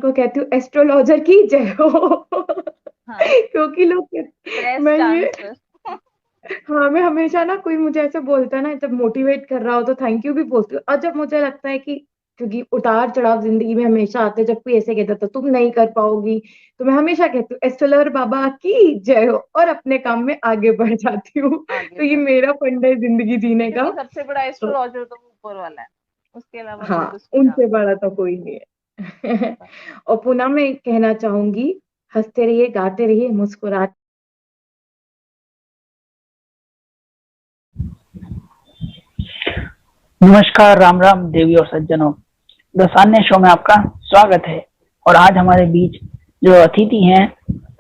को कहती हूँ एस्ट्रोलॉजर की जय हो। हाँ, क्योंकि लोग मैं बेस्ट ये आंसर। हाँ, मैं हमेशा ना कोई मुझे ऐसे बोलता है ना जब मोटिवेट कर रहा हो तो थैंक यू भी बोलती हूँ, और जब मुझे लगता है कि क्योंकि उतार चढ़ाव जिंदगी में हमेशा आते हैं, जब कोई ऐसे कहता तो तुम नहीं कर पाओगी, तो मैं हमेशा कहती हूँ एस्ट्रोलर बाबा की जय हो, और अपने काम में आगे बढ़ जाती हूँ। आगे तो ये बढ़, मेरा फंडा है जिंदगी जीने का। क्योंकि सबसे बड़ा तो एस्ट्रोलॉजर तो ऊपर वाला है, उसके अलावा हाँ, कोई कुछ नहीं उनसे जानता। बड़ा तो कोई नहीं है। और पुनः मैं कहना चाहूंगी, हंसते रहिए, गाते रहिए, मुस्कुराते नमस्कार, राम राम देवी और सज्जनों। द सान्य शो में आपका स्वागत है। और आज हमारे बीच जो अतिथि हैं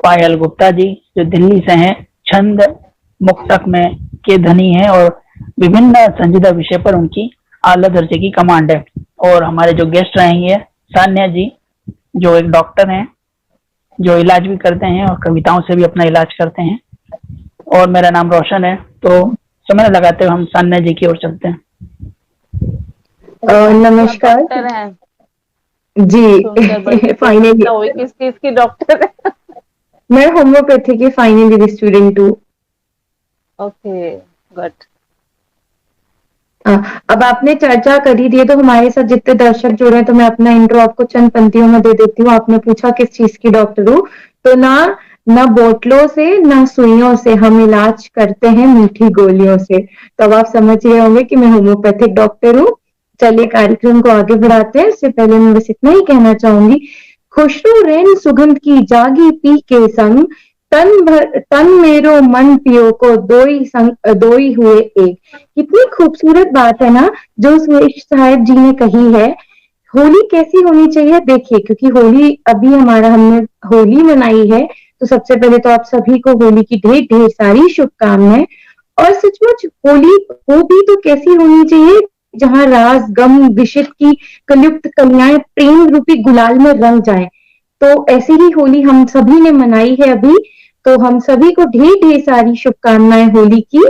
पायल गुप्ता जी, जो दिल्ली से हैं, छंद मुक्तक में के धनी हैं और विभिन्न संजीदा विषय पर उनकी आला दर्जे की कमांड है। और हमारे जो गेस्ट रहेंगे सान्या जी, जो एक डॉक्टर हैं, जो इलाज भी करते हैं और कविताओं से भी अपना इलाज करते हैं। और मेरा नाम रोशन है। तो समय लगाते हुए हम सान्या जी की ओर चलते हैं। अरे सान्या जी, आप नमस्कार डॉक्टर हैं? सुनकर बड़ी जी। प्रसन्नता फाइनली हुई। किस चीज की डॉक्टर है? मैं होम्योपैथी की फाइनल ईयर स्टूडेंट हूँ। Okay, good. अब आपने चर्चा कर ही दी है, तो हमारे साथ जितने दर्शक जुड़े हैं, तो मैं अपना इंट्रो आपको चंद पंक्तियों में दे देती हूँ। आपने पूछा किस चीज की डॉक्टर हूँ, तो ना बोतलों से ना सुइयों से, हम इलाज करते हैं मीठी गोलियों से। तो अब आप समझ गए होंगे कि मैं होम्योपैथिक डॉक्टर हूँ। चलिए कार्यक्रम को आगे बढ़ाते हैं। इससे पहले मैं बस इतना ही कहना चाहूंगी, खुशबू रैन सुगंध की जागी पी के संग, तन मेरो मन पियो को दोई हुए एक। कितनी खूबसूरत बात है ना, जो सुरेश साहब जी ने कही है। होली कैसी होनी चाहिए देखिए, क्योंकि होली अभी हमने होली मनाई है, तो सबसे पहले तो आप सभी को होली की ढेर ढेर सारी शुभकामनाएं। और सचमुच होली हो भी तो कैसी होनी चाहिए, जहां रास गम विषित की कलयुक्त कलियाएं प्रेम रूपी गुलाल में रंग जाए। तो ऐसी ही होली हम सभी ने मनाई है अभी। तो हम सभी को ढेर ढेर सारी शुभकामनाएं होली की।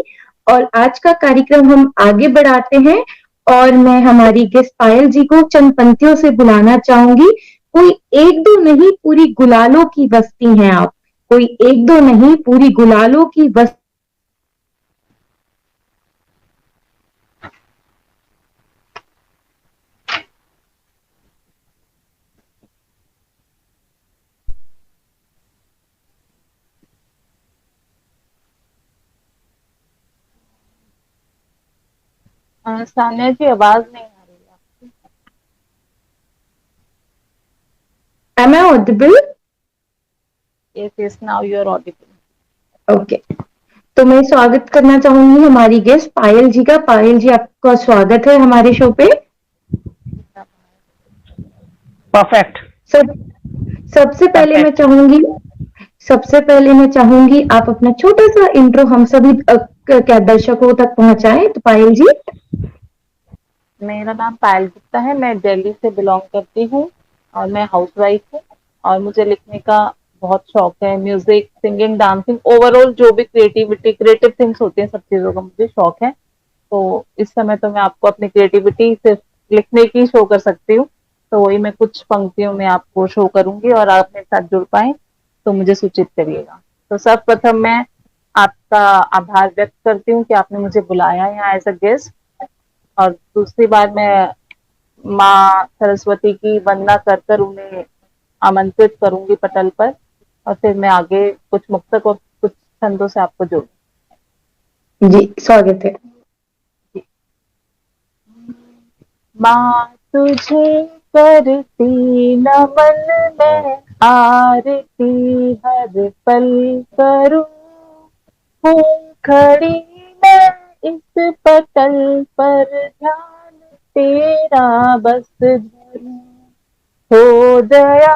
और आज का कार्यक्रम हम आगे बढ़ाते हैं, और मैं हमारी गेस्ट पायल जी को चंद पंक्तियों से बुलाना चाहूंगी। कोई एक दो नहीं, पूरी गुलालों की बस्ती हैं आप। कोई एक दो नहीं, पूरी गुलालों की बस्ती। सान्या जी, आवाज नहीं आ रही है आपकी। Am I audible? Yes yes, now you are audible. Okay. तो मैं स्वागत करना चाहूंगी हमारी गेस्ट पायल जी का। पायल जी, आपका स्वागत है हमारे शो पे। परफेक्ट। सब सबसे पहले मैं परफेक्ट। चाहूंगी सबसे पहले मैं चाहूंगी आप अपना छोटा सा इंट्रो हम सभी क्या दर्शकों तक पहुंचाएं, तो पायल जी। मेरा नाम पायल गुप्ता है, मैं दिल्ली से बिलोंग करती हूँ और मैं हाउसवाइफ हूँ। और मुझे लिखने का बहुत शौक है, म्यूजिक, सिंगिंग, डांसिंग, ओवरऑल जो भी क्रिएटिव थिंग्स होती हैं, सब चीज़ों का मुझे शौक है। तो इस समय तो मैं आपको अपनी क्रिएटिविटी सिर्फ लिखने की शो कर सकती हूँ। तो वही मैं कुछ पंक्तियों में आपको शो करूंगी और आप मेरे साथ जुड़ पाए तो मुझे सूचित करिएगा। तो सर्वप्रथम मैं आपका आभार व्यक्त करती हूँ कि आपने मुझे बुलाया यहाँ एज अ गेस्ट। और दूसरी बार मैं माँ सरस्वती की वंदना कर कर उन्हें आमंत्रित करूंगी पटल पर, और फिर मैं आगे कुछ मुक्तक और कुछ छंदों से आपको जोड़ूंगी। जी, स्वागत है। माँ तुझे करती नमन, मैं आरती हर पल करूं, हूँ खड़ी मैं इस पटल पर, ध्यान तेरा बस धरूं। हो दया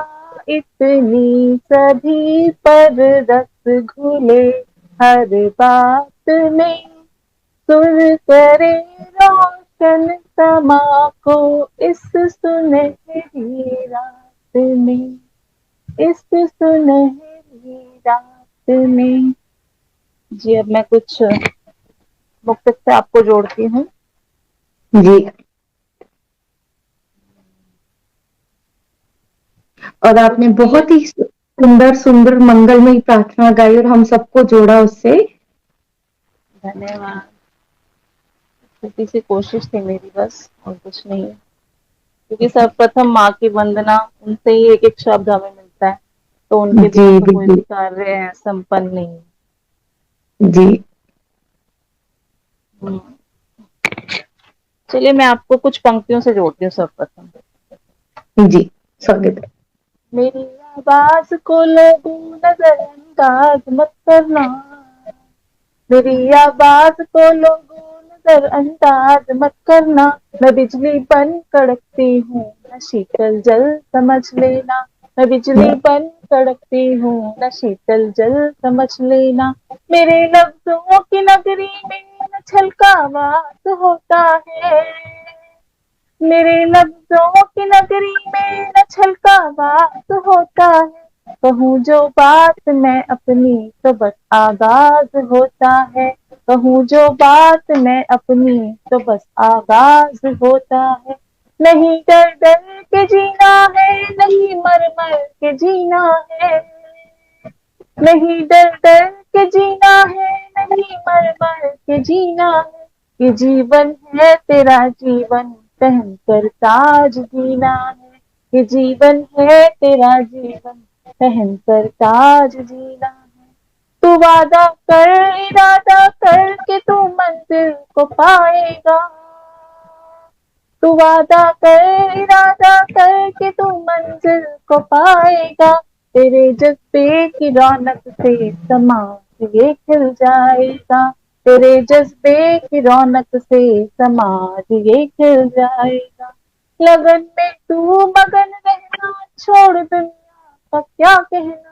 इतनी सभी पर, रस घुले हर बात में, सुर करे रोशन समा को इस सुनहरी रात में, इस सुनहरी रात में। जी, अब मैं कुछ मुक्तक से आपको जोड़ती हूँ। जी। और आपने बहुत ही सुंदर सुंदर मंगलमयी प्रार्थना गाई और हम सबको जोड़ा उससे। धन्यवाद। छोटी सी कोशिश थी मेरी, बस और कुछ नहीं। क्योंकि सर्वप्रथम माँ की वंदना, उनसे ही एक एक शब्द हमें मिलता है, तो उनके जी बिना तो कोई बिल्कुल। भी कार्य संपन्न नहीं। जी हम्म। चलिए मैं आपको कुछ पंक्तियों से जोड़ती हूँ सर्वप्रथम। जी, स्वागत है। मेरी आवाज को लोगों नजरअंदाज मत करना, मेरी आवाज को लोगों नजरअंदाज मत करना। मैं बिजली बन कड़कती हूँ न शीतल जल समझ लेना, मैं बिजली बन कड़कती हूँ न शीतल जल समझ लेना। मेरे लफ्जों की नगरी में न छलकावास होता है, मेरे लफ्जों की नगरी में न छलकावास होता है। कहूँ जो बात मैं अपनी तो बस आगाज होता है, कहूँ जो बात मैं अपनी तो बस आगाज होता है। नहीं डर डर के जीना है, नहीं मर मर के जीना है, नहीं डर डर के जीना है, नहीं मर मर के जीना है। ये जीवन है तेरा जीवन, पहन कर ताज जीना है। ये जीवन है तेरा जीवन, पहन कर ताज जीना है। तू वादा कर, इरादा कर के तू मंजिल को पाएगा, तू वादा कर, इरादा कर के तू मंजिल को पाएगा। तेरे जज्बे की रौनक से समाज ये खिल जाएगा, तेरे जज्बे की रौनक से समाज ये खिल जाएगा। लगन में तू मगन रहना, छोड़ दुनिया का क्या कहना,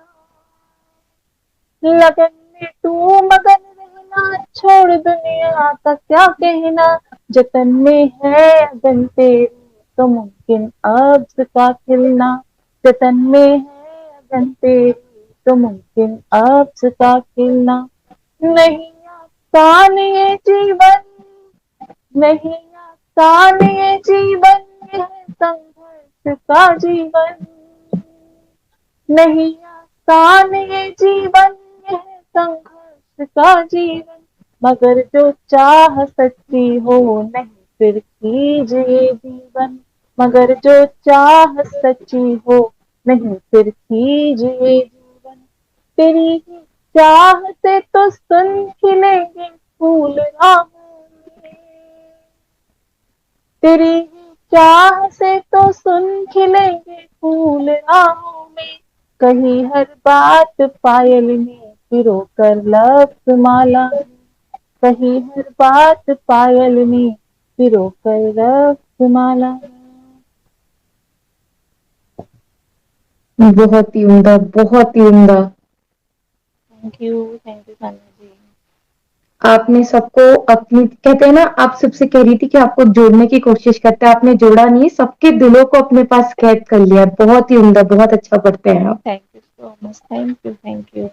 लगन में तू मगन रहना, छोड़ दुनिया का क्या कहना। जतन में है अगन तेरी तो मुमकिन अब्स का खिलना, जतन में है अगन तेरी तो मुमकिन अब्स का खिलना। नहीं आसान ये जीवन, नहीं आसान ये जीवन, यह संघर्ष का जीवन, नहीं आसान ये जीवन, यह संघर्ष का जीवन। मगर जो चाह सच्ची हो नहीं फिर कीजिए जीवन, मगर जो चाह सच्ची हो नहीं फिर कीजिए जीवन। तेरी ही चाह से तो सुन खिलेंगे फूल राहों में, तेरी ही चाह से तो सुन खिलेंगे फूल राहों में। कही हर बात पायल ने पिरो कर लफ्ज माला में, कही हर बात पायल ने पिरो कर लफ्ज माला में। बहुत ही उम्दा, बहुत ही उम्दा। थैंक यू सान्या जी। आपने सबको अपनी, कहते हैं ना, आप सबसे कह रही थी कि आपको जोड़ने की कोशिश करते हैं, आपने जोड़ा नहीं, सबके दिलों को अपने पास कैद कर लिया। बहुत ही उम्दा, बहुत अच्छा पढ़ते हैं आप। Thank you so much, thank you thank you.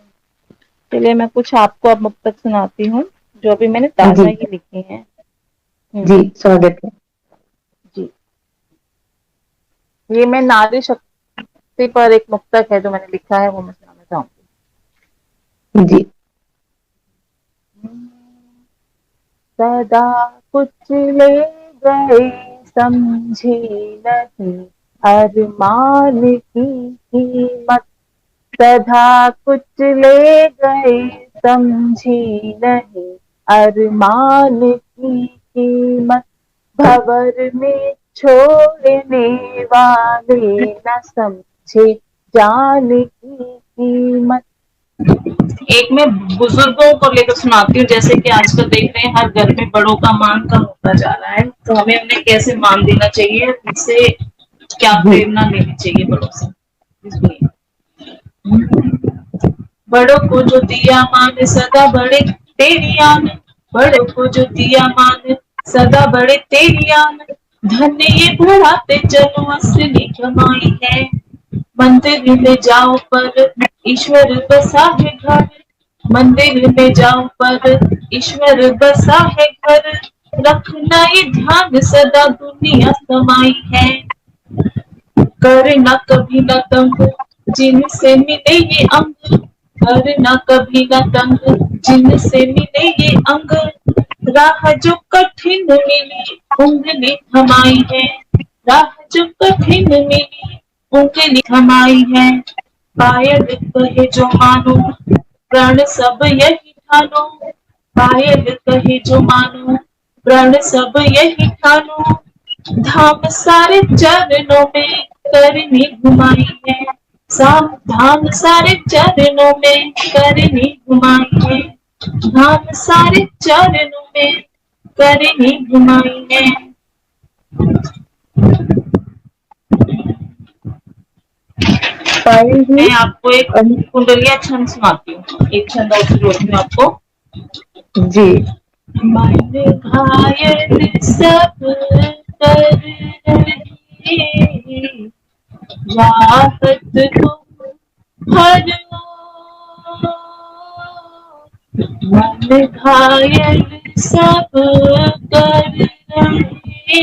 चलिए मैं कुछ आपको अब मुक्तक सुनाती हूँ, जो अभी मैंने ताजा जी ही लिखी है। जी, स्वागत है। जी, ये मैं नारी शक्ति पर एक मुक्तक है जो मैंने लिखा है, वो मैं सुनाना चाहूंगी। जी। सदा कुछ ले गए समझी नहीं अरमान की कीमत, सदा कुछ ले गए समझी नहीं अरमान की कीमत। भंवर में छोड़ने वाले न समझे जान की कीमत। एक मैं बुजुर्गों को लेकर सुनाती हूँ। जैसे कि आजकल देख रहे हैं हर घर में बड़ों का मान कम होता जा रहा है, तो हमें उन्हें कैसे मान देना चाहिए, उनसे क्या प्रेरणा लेनी चाहिए बड़ों से। इसलिए बड़ों को जो दिया मान सदा बड़े तेरी आन, बड़ों को जो दिया मान सदा बड़े तेरी आन। धन्य ये बढ़ाते चलो असली कमाई है, मंदिर में जाओ पर ईश्वर बसा है घर, मंदिर में जाओ पर ईश्वर बसा है घर। रखना ये ध्यान सदा दुनिया समाई है, करना कभी न तंग जिनसे मिले ये अंग, करना कभी न तंग जिनसे मिले ये अंग, राह जो कठिन मिली उंगली थमाई है, राह जो कठिन मिली उंगली थमाई है, पायल कहे जो मानो प्रण सब यही ठानो, पायल कहे जो मानो प्रण सब यही ठानो, धाम सारे चरणों में करनी घुमाई है, साम धाम सारे चरणों में करनी घुमाई है, धाम सारे चरणों में करनी घुमाई है। पायल जी मैं आपको एक कुंडलिया छंद सुनाती हूँ, एक छंद और जोड़ती हूँ आपको। जी मन घायल सब कर रही, राहत तुम हर ओ, मन घायल सब कर रही,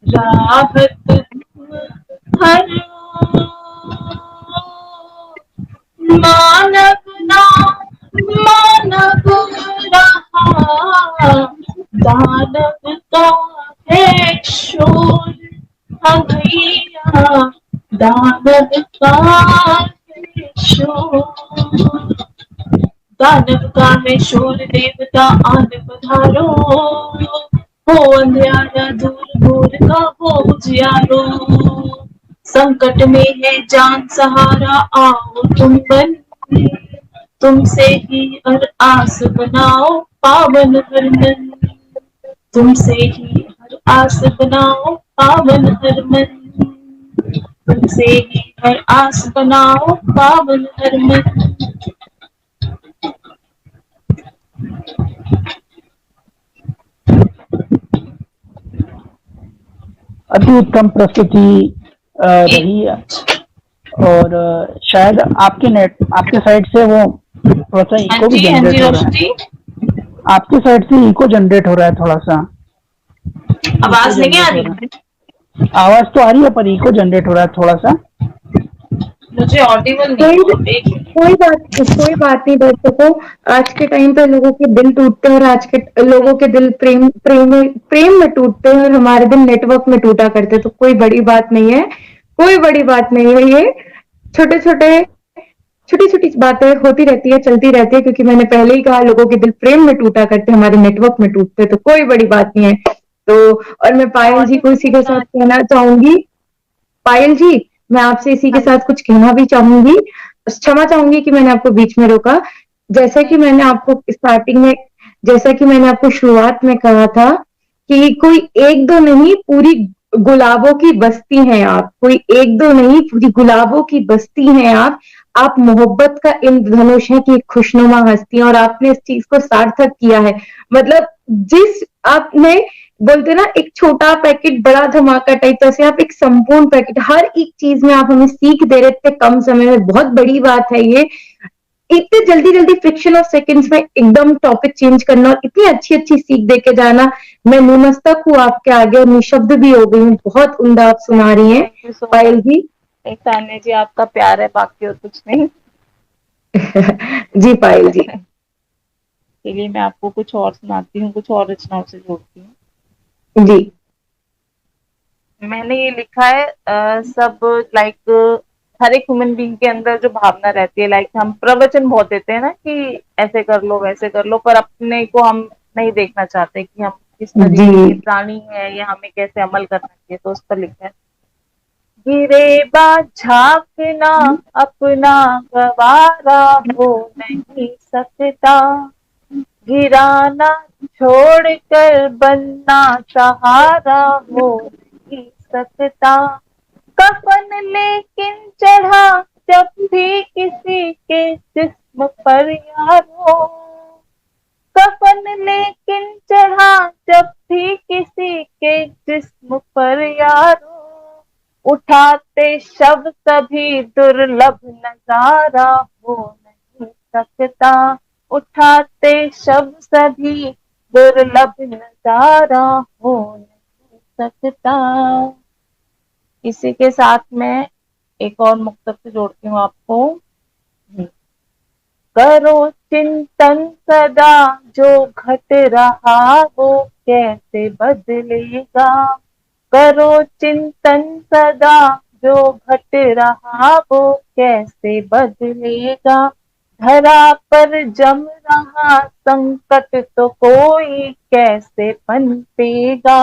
राहत तुम हर ओ, मानव ना मानव रहा, दानव का है शोर, भैया दानव का है शोर, दानव का है शोर देवता आन पधारो, हो अंधियारा दूर दूर का हो उजियारो, संकट में है जान सहारा आओ तुम बन, तुमसे ही हर आस बनाओ पावन हर मन, तुमसे ही हर आस बनाओ पावन हर मन, तुमसे ही हर आस बनाओ पावन हर मन। अति उत्तम प्रस्तुति रही है। और शायद आपके साइड से वो थोड़ा सा इको भी हाँ जनरेट जी हो रहा रोशनी, है, आपके साइड से इको जनरेट हो रहा है थोड़ा सा, आवाज नहीं आ रही? आवाज तो आ रही है पर इको जनरेट हो रहा है थोड़ा सा। मुझे ऑडिबल कोई नहीं है। कोई बात नहीं दर्शकों, आज के टाइम पे लोगों के दिल टूटते हैं और आज के लोगों के दिल प्रेम में टूटते हैं और हमारे दिल नेटवर्क में टूटा करते, तो कोई बड़ी बात नहीं है, कोई बड़ी बात नहीं है, ये छोटे छोटे छोटी छोटी बातें होती रहती है, चलती रहती है, क्योंकि मैंने पहले ही कहा लोगों के दिल प्रेम में टूटा करते, हमारे नेटवर्क में टूटते, तो कोई बड़ी बात नहीं है। तो और मैं पायल जी को इसी के साथ कहना चाहूंगी, पायल जी मैं आपसे इसी के साथ कुछ कहना भी चाहूंगी, क्षमा चाहूंगी कि मैंने आपको बीच में रोका। जैसे कि मैंने आपको स्टार्टिंग में, जैसा कि मैंने आपको शुरुआत में कहा था कि कोई एक दो नहीं, पूरी गुलाबों की बस्ती हैं आप, कोई एक दो नहीं, पूरी गुलाबों की बस्ती हैं आप मोहब्बत का इंद्रधनुष है कि खुशनुमा हस्ती, और आपने इस चीज को सार्थक किया है। मतलब जिस आपने बोलते ना एक छोटा पैकेट बड़ा धमाका टाइप, जैसे आप एक संपूर्ण पैकेट, हर एक चीज में आप हमें सीख दे रहे थे कम समय में, बहुत बड़ी बात है ये, इतने जल्दी जल्दी फ्रिक्शन ऑफ सेकंड्स में एकदम टॉपिक चेंज करना और इतनी अच्छी अच्छी सीख दे के जाना। मैं नतमस्तक हूँ आपके आगे और निशब्द भी हो गई हूँ, बहुत उम्दा आप सुना रही हैं thank you so Payal much. जी। तान्या जी आपका प्यार है, बाकी और कुछ नहीं। जी पायल जी। चलिए मैं आपको कुछ और सुनाती हूँ, कुछ और रचनाओं से जोड़ती हूँ। जी मैंने ये लिखा है सब लाइक हर एक ह्यूमन बीइंग के अंदर जो भावना रहती है, लाइक हम प्रवचन बहुत देते हैं ना कि ऐसे कर लो वैसे कर लो, पर अपने को हम नहीं देखना चाहते कि हम किस तरीके के जी प्राणी हैं या हमें कैसे अमल करना चाहिए, तो उस पर लिखा है, गिरेबा झांकना अपना गवारा हो नहीं सकता, गिराना छोड़कर बनना सहारा हो नहीं सकता, कफन लेकिन चढ़ा जब भी किसी के जिस्म पर यारो, कफन लेकिन चढ़ा जब भी किसी के जिस्म पर यारो, उठाते शव कभी दुर्लभ नजारा हो नहीं सकता, उठाते शव सभी दुर्लभ नजारा हो नहीं सकता। इसी के साथ मैं एक और मुक्तक से जोड़ती हूँ आपको। करो चिंतन सदा, जो घट रहा वो कैसे बदलेगा। करो चिंतन सदा, जो घट रहा वो कैसे बदलेगा। धरा पर जम रहा संकट तो कोई कैसे पनपेगा।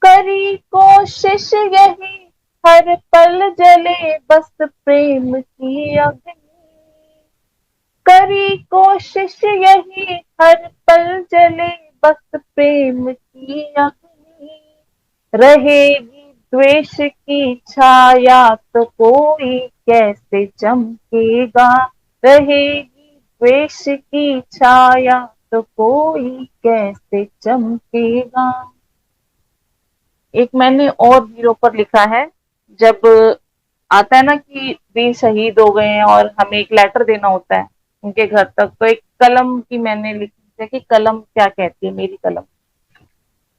करी कोशिश यही हर पल जले बस प्रेम की अग्नि। करी कोशिश यही हर पल जले बस प्रेम की अग्नि। रहेगी द्वेष की छाया तो कोई कैसे चमकेगा। रहेगी द्वेष की छाया तो कोई कैसे चमकेगा। एक मैंने और वीरों पर लिखा है। जब आता है ना कि वीर शहीद हो गए हैं और हमें एक लेटर देना होता है उनके घर तक, तो एक कलम की मैंने लिखी है कि कलम क्या कहती है। मेरी कलम,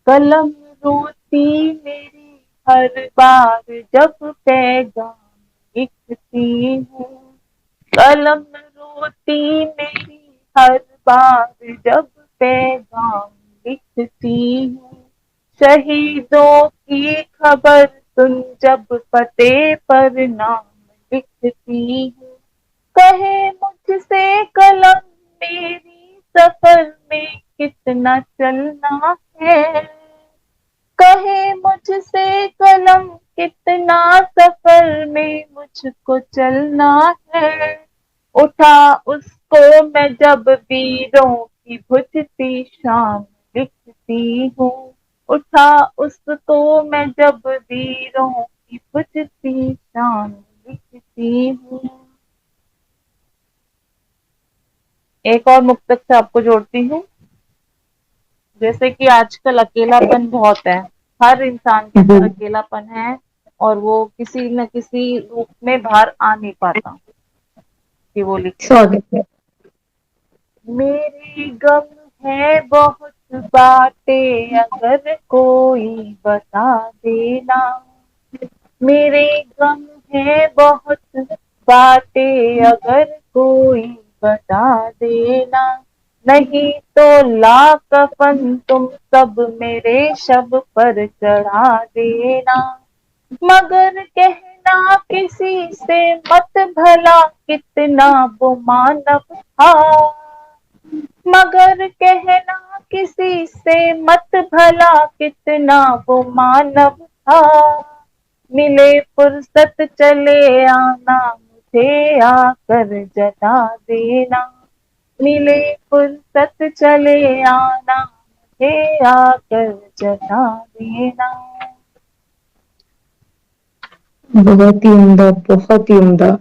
कलम रोती मेरी हर बार जब पैगाम लिखती हूँ। कलम रोती मेरी हर बार जब पैगाम लिखती हूँ। शहीदों की खबर सुन जब पते पर नाम लिखती हूँ। कहे मुझसे कलम मेरी सफर में कितना चलना है। कहे मुझसे कलम कितना सफर में मुझको चलना है। उठा उसको मैं जब वीरों की बुझती शाम लिखती हूँ। उठा उसको मैं जब वीरों की बुझती शाम लिखती हूँ। एक और मुक्तक से आपको जोड़ती हूँ। जैसे कि आजकल अकेलापन बहुत है, हर इंसान के अंदर अकेलापन है और वो किसी न किसी रूप में बाहर आ नहीं पाता। कि वो लिखते हैं, स्वागत है। मेरी गम है बहुत बातें अगर कोई बता देना। मेरे गम है बहुत बातें अगर कोई बता देना। नहीं तो ला कफन तुम सब मेरे शब पर चढ़ा देना। मगर कहना किसी से मत भला कितना वो मानव था। मगर कहना किसी से मत भला कितना वो मानव था। मिले फुर्सत चले आना मुझे आकर जता देना। मिले फुर्सत चले आना मुझे आकर जता देना। बहुत ही उम्दा, बहुत ही उम्दा।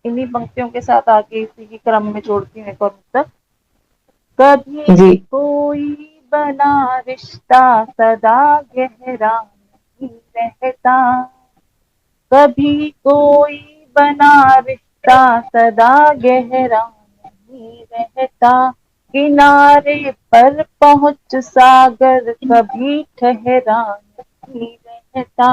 इन्हीं पंक्तियों के साथ आगे इसी के क्रम में जोड़ती हूँ एक और मुक्तक। कभी जी। कोई बना रिश्ता सदा गहरा नहीं रहता। कभी कोई बना रिश्ता सदा गहरा नहीं रहता। किनारे पर पहुंच सागर कभी ठहरा नहीं रहता।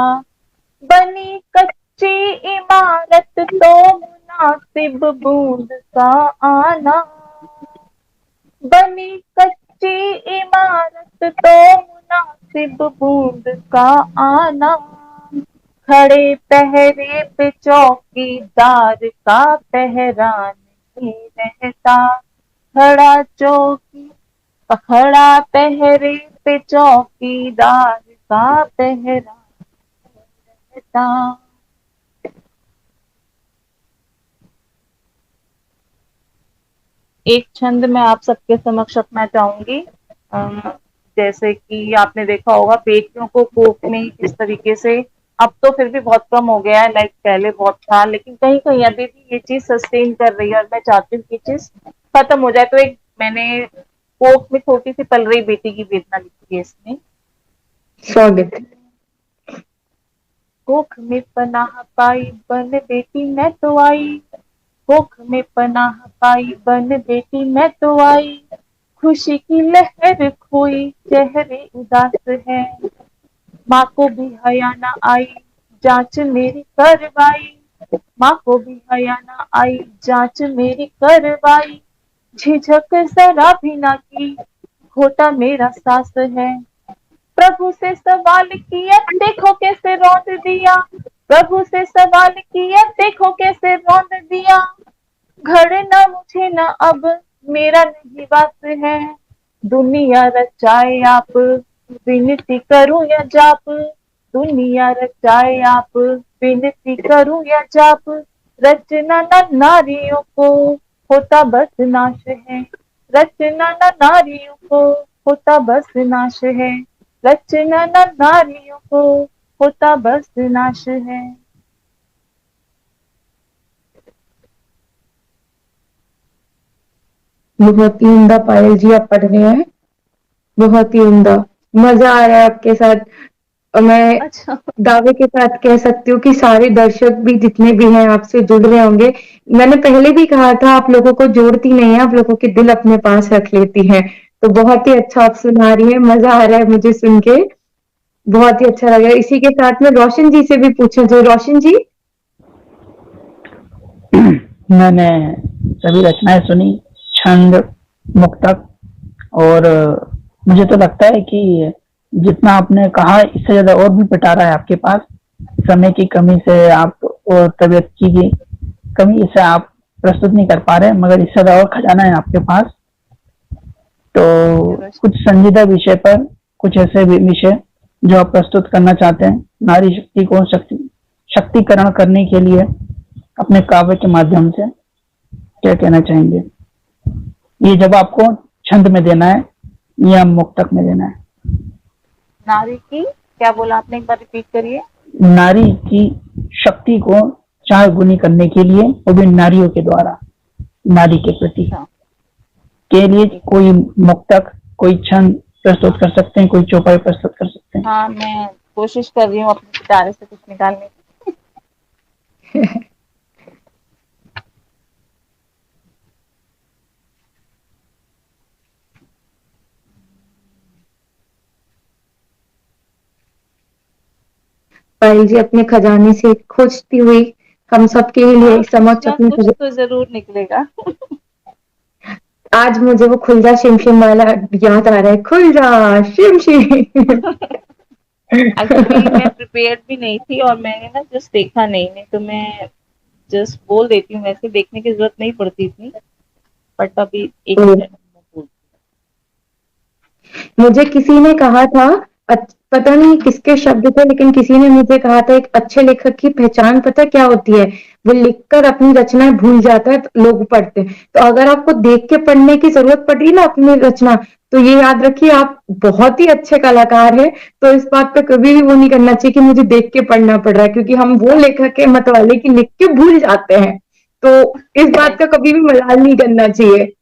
बनी कच्ची इमारत तो मुनासिब बूंद का आना। बनी कच्ची इमारत तो मुनासिब बूंद का आना। खड़े पहरे पे चौकीदार का पहरा नहीं रहता। खड़ा पहरे पे चौकीदार का पहरा नहीं रहता। एक छंद मैं आप सबके समक्ष रखना चाहूंगी। जैसे कि आपने देखा होगा बेटियों को कोख में किस तरीके से, अब तो फिर भी बहुत कम हो गया है, लाइक पहले बहुत था, लेकिन कहीं कहीं अभी भी ये चीज सस्टेन कर रही है और मैं चाहती हूँ कि चीज खत्म हो जाए। तो एक मैंने कोख में छोटी सी पल रही बेटी की वेदना लिखी है इसमें। स्वागत है। कोख में पनाह पाई बन बेटी मैं तो आई। कोख में पनाह पाई बन बेटी मैं तो आई। खुशी की लहर खोई चेहरे उदास है। माँ को भी हया न आई जांच मेरी करवाई, माँ को भी हया ना आई, जांच मेरी करवाई, झिझक जरा भी ना की, खोटा मेरा सास है। प्रभु से सवाल किया, देखो कैसे रौंद दिया, प्रभु से सवाल किया, देखो कैसे रौंद दिया, घड़े ना मुझे ना अब, मेरा नहीं वास है, दुनिया रचाए आप, विनती करूं या जाप, दुनिया रचाए आप, विनती करूं या जाप, रचना न नारियों को होता बस नाश है, रचना न नारियों को होता बस नाश है, रचना न नारियों को होता बस नाश है। बहुत ही उम्दा पायल जी आप पढ़ रहे हैं, बहुत ही उम्दा, मजा आ रहा है आपके साथ। और मैं अच्छा। दावे के साथ कह सकती हूँ कि सारे दर्शक भी जितने भी हैं आपसे जुड़ रहे होंगे। मैंने पहले भी कहा था आप लोगों को जोड़ती नहीं है, आप लोगों के दिल अपने पास रख लेती हैं। तो बहुत ही अच्छा आप सुना रही हैं, मजा आ रहा है मुझे सुन के, बहुत ही अच्छा लग रहा है। इसी के साथ में रोशन जी से भी पूछा जाए। रोशन जी, मैंने सभी रचनाएं सुनी, छंद, मुक्तक, और मुझे तो लगता है कि जितना आपने कहा इससे ज्यादा और भी पिटारा है आपके पास। समय की कमी से आप और तबीयत की कमी से आप प्रस्तुत नहीं कर पा रहे, मगर इससे ज्यादा और खजाना है आपके पास। तो थैंक यू रोशन। कुछ संजीदा विषय पर, कुछ ऐसे विषय जो आप प्रस्तुत करना चाहते हैं नारी शक्ति को शक्तिकरण करने के लिए अपने काव्य के माध्यम से, क्या कहना चाहेंगे? ये जब आपको छंद में देना है या मुक्तक में देना है? नारी की क्या बोला आपने, एक बार रिपीट करिए। नारी की शक्ति को 4 गुनी करने के लिए, वो भी नारियों के द्वारा, नारी के प्रति अच्छा, के लिए कोई मुक्तक, कोई छंद प्रस्तुत कर सकते हैं, कोई चौपाई प्रस्तुत कर सकते हैं। हाँ मैं कोशिश कर रही हूँ अपने सितारे से कुछ निकालने की। पायल जी अपने खजाने से खोजती हुई हम सबके लिए हाँ कुछ समक्ष ना अपने कुछ तो जरूर निकलेगा। आज मुझे वो खुल जा शिम शिम वाला याद आ रहा है, खुल जा शिम शिम। एक्चुअली मैं प्रिपेयर्ड भी नहीं थी और मैंने ना जस्ट देखा नहीं तो मैं जस्ट बोल देती हूँ, वैसे देखने की जरूरत नहीं पड़ती इतनी, बट अभी एक मिनट में बोल। मुझे किसी ने कहा था, पता नहीं किसके शब्द थे, लेकिन किसी ने मुझे कहा था एक अच्छे लेखक की पहचान पता क्या होती है, वो लिखकर अपनी रचनाएं भूल जाता है तो लोग पढ़ते हैं। तो अगर आपको देख के पढ़ने की जरूरत पड़ रही ना अपनी रचना, तो ये याद रखिए आप बहुत ही अच्छे कलाकार हैं। तो इस बात पे कभी भी वो नहीं करना चाहिए कि मुझे देख के पढ़ना पड़ रहा है, क्योंकि हम वो लेखक के मत वाले की लिख के भूल जाते हैं। तो इस बात का कभी भी मलाल नहीं करना चाहिए।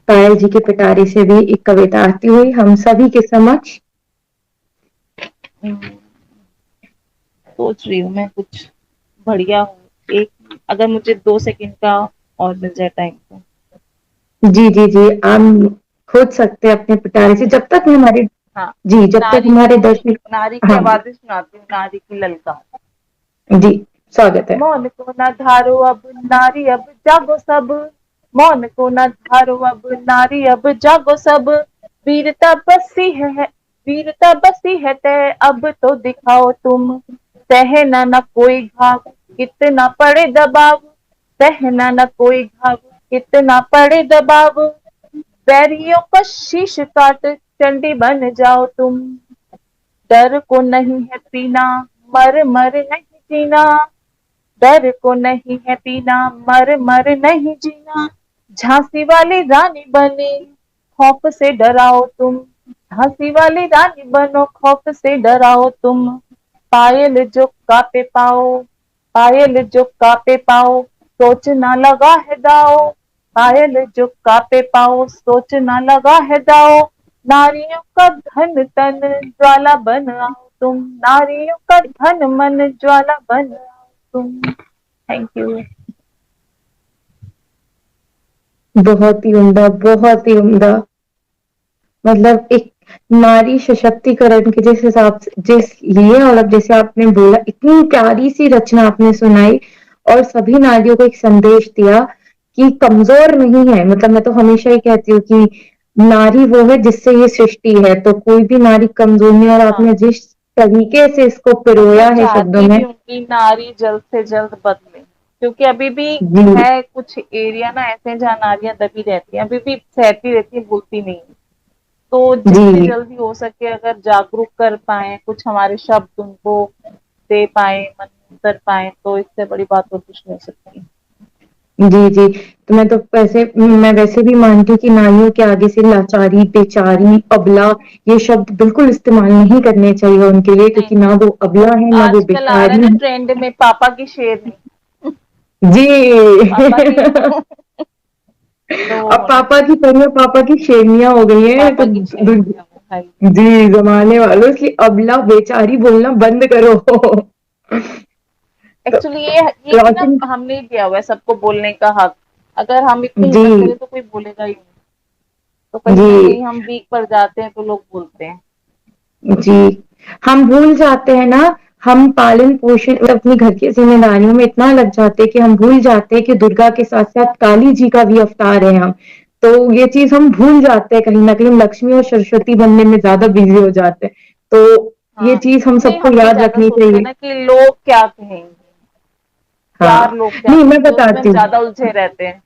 पायल जी के पिटारे से भी एक कविता आती हुई हम सभी के समक्ष। सोच रही हूँ मैं कुछ बढ़िया हो, एक अगर मुझे 2 सेकंड का और मिल जाए टाइम तो। जी जी जी, आप खोज सकते हैं अपने पिटारे से, जब तक हमारे, हाँ, जी जब तक हमारे दर्शक। नारी की हाँ आवाजें सुनाती हूँ, नारी की ललकार। जी, स्वागत है। मौन को न धारो अब नारी, अब जागो सब, मौन को न धारो अब नारी, अब जागो सब, वीरता बसी है, वीरता बसी है तय, अब तो दिखाओ तुम, सहना न कोई घाव, कितना पड़े दबाव, सहना न कोई घाव, कितना पड़े दबाव, बैरियों का शीश काट चंडी बन जाओ तुम, डर को नहीं है पीना, मर मर नहीं जीना, डर को नहीं है पीना, मर मर नहीं जीना, झांसी वाली रानी बने, खौफ से डराओ तुम, झांसी वाली रानी बनो, खौफ से डराओ तुम, पायल जो कापे पाओ, पायल जो कापे पाओ, सोच ना लगा है दाओ, पायल जो कापे पाओ, सोच ना लगा है दाओ, नारियों का धन तन ज्वाला बन आओ तुम, नारियों का धन मन ज्वाला बन आओ तुम। Thank you. बहुत ही उम्दा, बहुत ही उम्दा। मतलब एक नारी सशक्तिकरण के जिस हिसाब से जिस लिए, और अब जैसे आपने बोला इतनी प्यारी सी रचना आपने सुनाई और सभी नारियों को एक संदेश दिया कि कमजोर नहीं है। मतलब मैं तो हमेशा ही कहती हूँ कि नारी वो है जिससे ये सृष्टि है, तो कोई भी नारी कमजोर नहीं। और हाँ, आपने जिस तरीके से इसको और मैं पिरोया है शब्दों चाहती में। भी हूँ कि नारी जल्द से जल्द बदले, क्योंकि अभी भी जी है कुछ एरिया ना ऐसे हैं जहाँ नारियां दबी रहती हैं, अभी भी सहती रहती है, बोलती नहीं है। तो जितनी जी जल्दी हो सके अगर जागरूक कर पाए, कुछ हमारे शब्द उनको दे पाए, मन में उतर पाए, तो इससे बड़ी बात और कुछ नहीं हो सकती। जी जी। तो मैं वैसे भी मानती हूँ कि नारियों के आगे से लाचारी, बेचारी, अबला ये शब्द बिल्कुल इस्तेमाल नहीं करने चाहिए उनके लिए, नहीं, क्योंकि ना वो अबला है ना वो आजकल आ रहा है बेचारी ना है। ट्रेंड में पापा की शेरनी, जी पापा की तो वो अब होना पापा चाहिए। की परियां पापा की शेरनियां हो गई हैं तो पापा की शेरनी है वो भाई। जी जमाने वालों इसलिए अबला बेचारी बोलना बंद करो। तो एक्चुअली ये कि ना लॉजिक। हमने ही दिया हुआ है सबको बोलने का हक। अगर हम इतनी जी हिम्मत करें तो कोई बोलेगा ही नहीं। तो कहीं जी ना कहीं हम वीक पड़ जाते हैं तो लोग बोलते हैं। जी। हम भूल जाते हैं ना, हम पालन पोषण अपनी घर की जिम्मेदारियों में इतना लग जाते हैं कि हम भूल जाते हैं कि दुर्गा के साथ साथ काली जी का भी अवतार है हम। तो ये चीज हम भूल जाते हैं, कहीं ना कहीं हम लक्ष्मी और सरस्वती बनने में ज्यादा बिजी हो जाते हैं। तो ये हाँ, चीज हम नहीं सबको हम ये याद ज्यादा रखनी सोचते हैं चाहिए। ना कि लोग क्या कहेंगे, चार हाँ लोग क्या नहीं मैं कहेंगे, उसमें हम बताती हूँ। ज्यादा उलझे रहते हैं।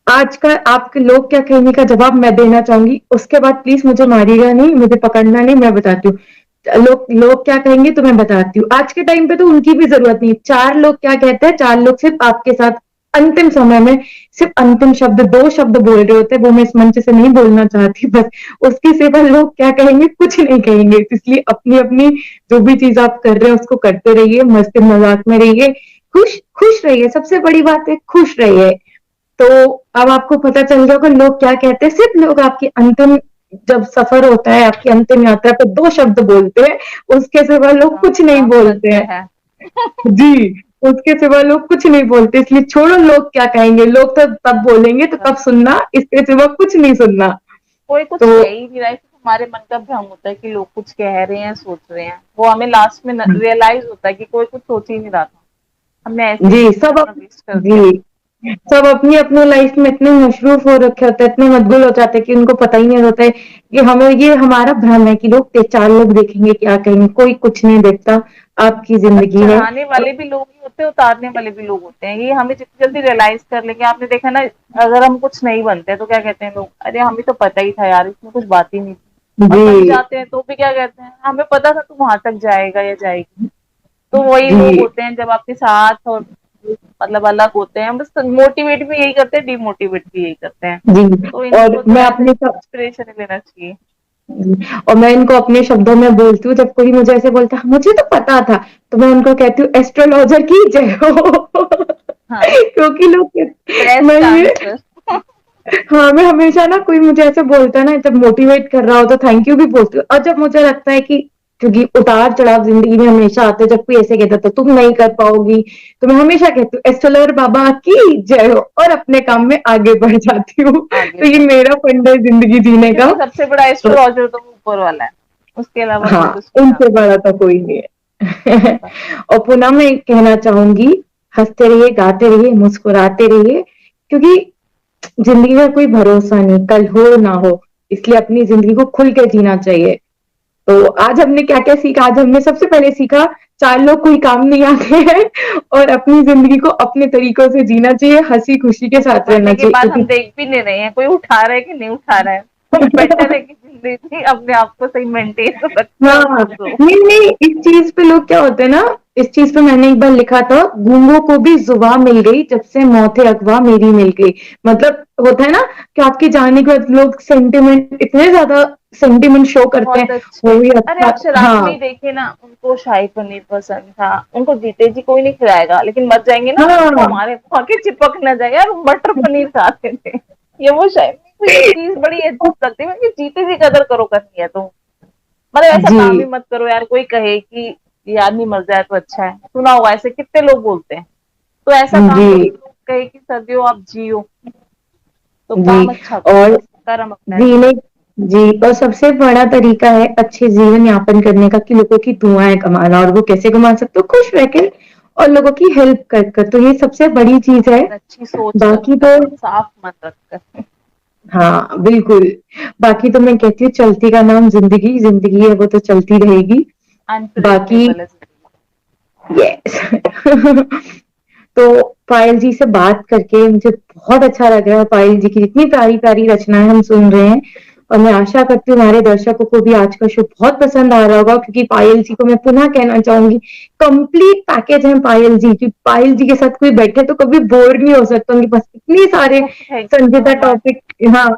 आज का आपके लोग क्या कहने का जवाब मैं देना चाहूंगी, उसके बाद प्लीज मुझे मारिएगा नहीं, मुझे पकड़ना नहीं, मैं बताती हूँ। लोग लोग क्या कहेंगे तो मैं बताती हूँ। आज के टाइम पे तो उनकी भी जरूरत नहीं। चार लोग क्या कहते हैं, चार लोग सिर्फ आपके साथ अंतिम समय में सिर्फ अंतिम शब्द, दो शब्द बोल रहे होते हैं, वो मैं इस मंच से नहीं बोलना चाहती, बस उसके सिवा लोग क्या कहेंगे कुछ नहीं कहेंगे। इसलिए अपनी अपनी जो भी चीज आप कर रहे हैं उसको करते रहिए, मस्ती मजाक में रहिए, खुश खुश रहिए, सबसे बड़ी बात है खुश रहिए। तो अब आपको पता चल गया होगा लोग क्या कहते हैं। सिर्फ लोग आपकी अंतिम जब सफर होता है, आपकी अंतिम यात्रा पे दो शब्द बोलते हैं, उसके सिवा लोग हाँ कुछ नहीं हाँ, बोलते सत्य हैं। है। जी उसके सिवा लोग कुछ नहीं बोलते, इसलिए छोड़ो लोग क्या कहेंगे, लोग तो तब बोलेंगे तो बस तब सुनना, इसके सिवा कुछ नहीं सुनना। कोई कुछ तो कह ही नहीं रहा है, सिर्फ हमारे मन का भ्रम होता है कि लोग कुछ कह रहे हैं, सोच रहे हैं। वो हमें लास्ट में रियलाइज होता है कि कोई कुछ सोच ही नहीं रहा था, हमने ऐसे ही जी बीच में अपना वेस्ट कर दिया। जी सब अपनी अपनी लाइफ में इतने मशरूफ हो रखे होते हैं, इतने मशगूल हो जाते हैं कि उनको पता ही नहीं होता है कि हमें, ये हमारा भ्रम है कि लोग चार लोग देखेंगे क्या कहेंगे, कोई कुछ नहीं देखता। आपकी और जिंदगी है। चढ़ाने वाले भी लोग ही होते हैं, उतारने वाले भी लोग होते हैं। ये हमें जितनी जल्दी रियलाइज कर लेंगे, आपने देखा ना, अगर हम कुछ नहीं बनते तो क्या कहते हैं लोग, अरे हमें तो पता ही था यार, इसमें कुछ बात ही नहीं थी। और बन जी जाते हैं तो भी क्या कहते हैं, हमें पता था तू वहां तक जाएगा या जाएगी। तो वही लोग जी होते हैं जब आपके साथ और मतलब अलग होते हैं, बस मोटिवेट भी यही करते हैं, डिमोटिवेट भी यही करते हैं। जी। तो और इनको तो मैं ऐसे अपने इंस्पिरेशन लेना चाहिए। और मैं इनको अपने शब्दों में बोलती हूँ, जब कोई मुझे ऐसे बोलता है मुझे तो पता था, तो मैं उनको कहती हूँ एस्ट्रोलॉजर की जय हो। हाँ, क्योंकि लोग मैं बेस्ट ये आंसर। हाँ मैं हमेशा ना, कोई मुझे ऐसे बोलता है ना, जब मोटिवेट कर रहा हो तो थैंक यू भी बोलती हूँ, और जब मुझे लगता है कि क्योंकि उतार चढ़ाव जिंदगी में हमेशा आते हैं, जब कोई ऐसे कहता तो तुम नहीं कर पाओगी, तो मैं हमेशा कहती हूँ एस्ट्रोलर बाबा की जय हो, और अपने काम में आगे बढ़ जाती हूँ। आगे तो ये बढ़, मेरा फंडा है जिंदगी जीने का। क्योंकि सबसे बड़ा तो एस्ट्रोलॉजर तो ऊपर वाला है, उसके अलावा हाँ कोई कुछ नहीं उनसे जानता। बड़ा तो कोई नहीं है। बस, और पुनः मैं कहना चाहूंगी, हंसते रहिए, गाते रहिए, मुस्कुराते रहिए, क्योंकि जिंदगी का कोई भरोसा नहीं, कल हो ना हो, इसलिए अपनी जिंदगी को खुल के जीना चाहिए। तो आज हमने क्या क्या सीखा, आज हमने सबसे पहले सीखा चार लोग कोई काम नहीं आते हैं, और अपनी जिंदगी को अपने तरीकों से जीना चाहिए, हंसी खुशी के साथ मरने रहना के चाहिए, बाद हम क्योंकि देख भी नहीं रहे हैं कोई उठा रहा है कि नहीं उठा रहा है। तो बेटर है कि जिंदगी अपने आप को सही मेंटेन रखे और हाँ खुश हो। नहीं नहीं, इस चीज पे लोग क्या होते हैं ना, इस चीज पे मैंने एक बार लिखा था, गूंगों को भी जुबा मिल गई जब से मौते अगवा मेरी मिल गई। मतलब होता है ना कि आपके जाने के बाद लोग सेंटिमेंट, इतने ज्यादा सेंटिमेंट शो करते बहुत हैं, अच्छे। वो भी अरे अच्छा। अक्षराज में हाँ ही देखिए ना, उनको शाही पनीर पसंद था, उनको जीते जी कोई नहीं खिलाएगा, लेकिन मर जाएंगे ना तो हाँ हमारे वहां के चिपक न जाएगा यार, वो मटर पनीर खाते थे। ये वो शायद तो ये चीज बड़ी अजीब लगती है कि जीते जी कदर करो करनी है तो, मतलब ऐसा जी काम ही मत करो यार, कोई कहे कि ये आदमी मर जाए तो अच्छा है, सुना होगा ऐसे कितने लोग बोलते हैं। तो ऐसा काम जी करो कि लोग कहे कि सदियों आप जियो, तो जी। काम अच्छा करो, और बस कर्म अपना जीने लीजिए। जी, और सबसे बड़ा तरीका है अच्छे जीवन यापन करने का कि लोगों की दुआएं कमाना, और वो कैसे कमा सकते हो? खुश रह के और लोगों की हेल्प कर कर। तो ये सबसे बड़ी चीज है। और अच्छी सोच बाकी तो रखकर और साफ मन रखकर। हाँ बिल्कुल, बाकी तो मैं कहती हूँ चलती का नाम जिंदगी, जिंदगी है वो तो चलती रहेगी। बाकी अनप्रिडिक्टेबल है जिंदगी। यस तो पायल जी से बात करके मुझे बहुत अच्छा लग रहा है। पायल जी की इतनी प्यारी प्यारी रचनाएं हम सुन रहे हैं, और मैं आशा करती हूँ हमारे दर्शकों को भी आज का शो बहुत पसंद आ रहा होगा, क्योंकि पायल जी को मैं पुनः कहना चाहूंगी, कंप्लीट पैकेज है पायल जी की। पायल जी के साथ कोई बैठे तो कभी बोर नहीं हो सकता, उनके पास इतने सारे ओह थैंक यू संजीदा सो मच। टॉपिक। हाँ,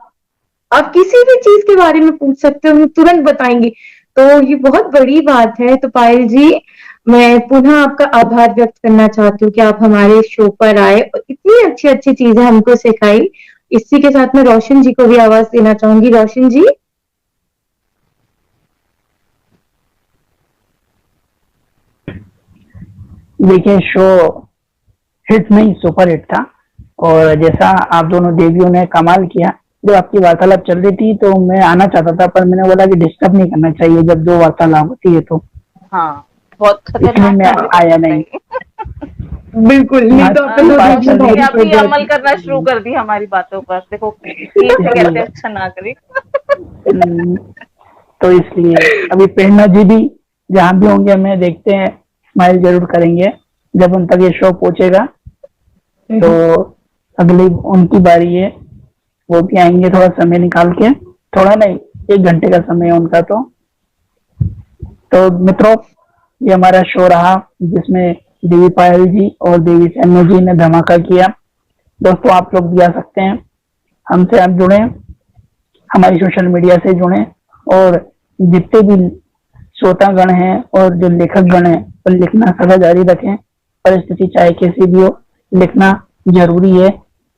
आप किसी भी चीज के बारे में पूछ सकते हो, हम तुरंत बताएंगे। तो ये बहुत बड़ी बात है। तो पायल जी, मैं पुनः आपका आभार व्यक्त करना चाहती हूँ कि आप हमारे शो पर आए और इतनी अच्छी अच्छी चीजें हमको सिखाई। इसी के साथ मैं रोशन जी को भी आवाज देना चाहूंगी। रोशन जी। देखिए, शो हिट नहीं सुपर हिट था। और जैसा आप दोनों देवियों ने कमाल किया, जब आपकी वार्तालाप चल रही थी तो मैं आना चाहता था, पर मैंने बोला कि डिस्टर्ब नहीं करना चाहिए जब जो वार्तालाप होती है, तो हाँ, बहुत इसलिए खतरनाक मैं चल रही आया थी नहीं। नहीं। बिल्कुल नहीं तो अपन दो बात देवियों चल रोशन जी रही ने भारी पड़ अभी अमल करना शुरू थी कर दी हमारी बातों पर, देखो कैसे कैसे इसलिए। अच्छा नागरिक। हम्म, तो इसलिए अभी प्रेरणा जी भी जहाँ भी होंगे, हमें देखते हैं, स्माइल जरूर करेंगे जब उन तक ये शो पहुंचेगा। तो अगली उनकी बारी है, वो भी आएंगे थोड़ा समय निकाल के, थोड़ा नहीं, 1 घंटे का समय है उनका। तो मित्रों, ये हमारा शो रहा जिसमें देवी पायल जी और देवी सैन्य जी ने धमाका किया। दोस्तों, आप लोग भी आ सकते हैं, हमसे आप जुड़े, हमारी सोशल मीडिया से जुड़े, और जितने भी श्रोतागण हैं और जो लेखक गण हैं, वो लिखना सदा जारी रखें। परिस्थिति चाहे कैसी भी हो, लिखना जरूरी है,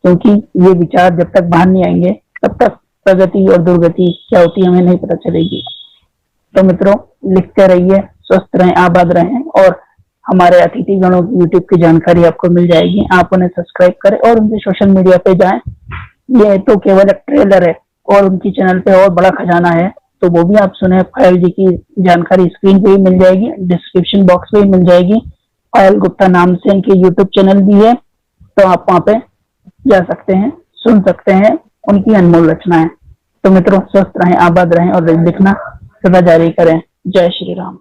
क्योंकि ये विचार जब तक बाहर नहीं आएंगे तब तक प्रगति और दुर्गति क्या होती है हमें नहीं पता चलेगी। तो मित्रों, लिखते रहिए, स्वस्थ रहें, आबाद रहें, और हमारे अतिथि गणों की यूट्यूब की जानकारी आपको मिल जाएगी। आप उन्हें सब्सक्राइब करें और उनके सोशल मीडिया पे जाएं। ये तो केवल एक ट्रेलर है, और उनकी चैनल पे और बड़ा खजाना है, तो वो भी आप सुने। पायल जी की जानकारी स्क्रीन पे ही मिल जाएगी, डिस्क्रिप्शन बॉक्स में ही मिल जाएगी। पायल गुप्ता नाम से इनकी यूट्यूब चैनल भी है, तो आप वहाँ पे जा सकते हैं, सुन सकते हैं उनकी अनमोल रचनाएं। तो मित्रों, स्वस्थ रहें, आबाद रहें, और लिखना सदा जारी करें। जय श्री राम।